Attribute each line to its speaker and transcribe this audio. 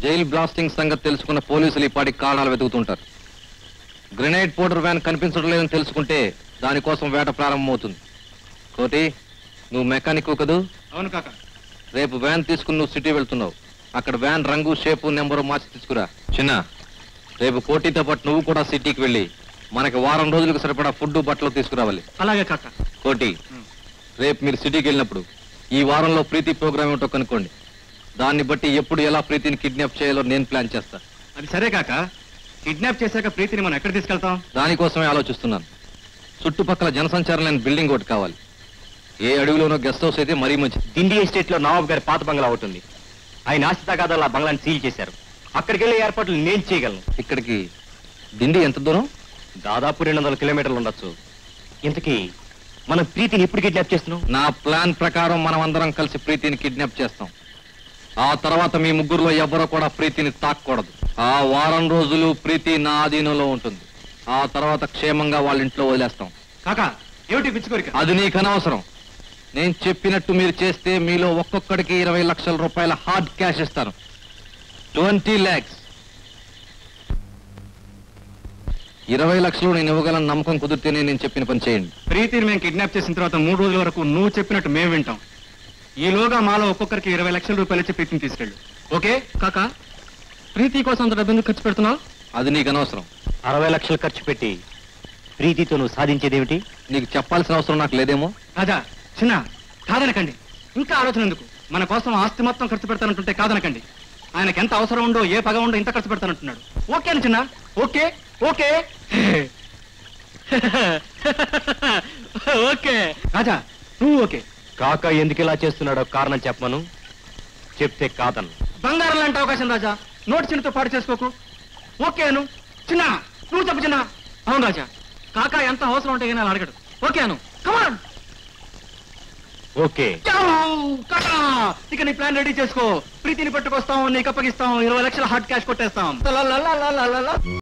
Speaker 1: Jail blasting సంగతి తెలుసుకున్న పోలీసులు ఈ పాటికి కారణాలు వెతుకుతుంటారు. గ్రెనేడ్ పౌడర్ వ్యాన్ కనిపించడం లేదని తెలుసుకుంటే దానికోసం వేట ప్రారంభమవుతుంది. కోటి, నువ్వు మెకానిక్ కదూ?
Speaker 2: అవును కాక.
Speaker 1: రేపు వ్యాన్ తీసుకుని నువ్వు సిటీ వెళ్తున్నావు. అక్కడ వ్యాన్ రంగు, షేపు, నెంబరు మార్చి తీసుకురా. చిన్న, రేపు కోటితో పాటు నువ్వు కూడా సిటీకి వెళ్ళి మనకి వారం రోజులకు సరిపడా ఫుడ్, బట్టలు తీసుకురావాలి.
Speaker 2: అలాగే కాక.
Speaker 1: కోటి, రేపు మీరు సిటీకి వెళ్ళినప్పుడు ఈ వారంలో ప్రీతి ప్రోగ్రామ్ ఏమిటో కనుక్కోండి. దాన్ని బట్టి ఎప్పుడు ఎలా ప్రీతిని కిడ్నాప్ చేయాలో నేను ప్లాన్ చేస్తా.
Speaker 2: అది సరే కాక. కిడ్నాప్ చేశాక ప్రీతిని మనం ఎక్కడ తీసుకెళ్తాం?
Speaker 1: దానికోసమే ఆలోచిస్తున్నాను. చుట్టుపక్కల జనసంచారం లేని బిల్డింగ్ ఒకటి కావాలి. ఏ అడవిలోనో గెస్ట్ హౌస్ అయితే మరీ మంచిది.
Speaker 3: దిండి ఎస్టేట్ లో నవాబ్ గారి పాత బంగ్లా ఉంటుంది. ఆయన ఆస్తి తగాదాలు ఆ బంగ్లాని సీల్ చేశారు. అక్కడికి వెళ్ళే ఏర్పాట్లు నేను చేయగలను.
Speaker 1: ఇక్కడికి దిండి ఎంత దూరం?
Speaker 3: దాదాపు 200 కిలోమీటర్లు ఉండొచ్చు. ఇంతకీ మనం ప్రీతిని ఎప్పుడు కిడ్నాప్ చేస్తున్నాం?
Speaker 1: నా ప్లాన్ ప్రకారం మనం అందరం కలిసి ప్రీతిని కిడ్నాప్ చేస్తాం. ఆ తర్వాత మీ ముగ్గురులో ఎవరో కూడా ప్రీతిని తాక్కూడదు. ఆ వారం రోజులు ప్రీతి నా ఆధీనంలో ఉంటుంది. ఆ తర్వాత క్షేమంగా వాళ్ళ ఇంట్లో వదిలేస్తాం.
Speaker 2: కాక, ఏమిటి పిచ్చుకోరిక?
Speaker 1: అది నీకు అనవసరం. నేను చెప్పినట్టు మీరు చేస్తే మీలో ఒక్కొక్కడికి 20 లక్షల రూపాయల హార్డ్ క్యాష్ ఇస్తాను. 20 lakhs. 20 లక్షలు నేను ఇవ్వగలను నమ్మకం కుదిరితేనే నేను చెప్పిన పని చేయండి.
Speaker 2: ప్రీతిని మేము కిడ్నాప్ చేసిన తర్వాత 3 రోజుల వరకు నువ్వు చెప్పినట్టు మేము వింటాం. ఈలోగా మాలో ఒక్కొక్కరికి 20 లక్షల రూపాయలు ఇచ్చి ప్రీతిని తీసుకెళ్ళు. ఓకే కాక? ప్రీతి కోసం అంత డబ్బు ఎందుకు ఖర్చు పెడుతున్నావు?
Speaker 1: అది నీకు అనవసరం.
Speaker 3: 60 లక్షలు ఖర్చు పెట్టి ప్రీతితో నువ్వు సాధించేదేమిటి?
Speaker 1: నీకు చెప్పాల్సిన అవసరం నాకు లేదేమో.
Speaker 2: రాజా, చిన్న, కాదనకండి. ఇంకా ఆలోచన ఎందుకు? మన కోసం ఆస్తి మొత్తం ఖర్చు పెడతానంటుంటే కాదనకండి. ఆయనకి ఎంత అవసరం ఉందో, ఏ పగ ఉందో ఇంత ఖర్చు పెడతానంటున్నాడు. ఓకే అని చిన్న. ఓకే ఓకే ఓకే రాజా, నువ్వు ఓకే.
Speaker 3: కాక ఎందుకు ఇలా చేస్తున్నాడో కారణం చెప్పమను. చెప్తే కాదను.
Speaker 2: బంగారం లాంటి అవకాశం రాజా, నోటి చిన్నతో పాటు చేసుకోకు. ఓకే అను. చిన్న, నువ్వు చెప్పు చిన్న. అవును రాజా, కాకా ఎంత అవసరం ఉంటే కానీ అడగడు. ఓకే అను. కమాన్.
Speaker 3: ఓకే
Speaker 2: కాకా, ఇక నీ ప్లాన్ రెడీ చేసుకో. ప్రీతిని పట్టుకొస్తాం, నీకు అప్పగిస్తాం, 20 లక్షల హార్డ్ క్యాష్ కొట్టేస్తాం.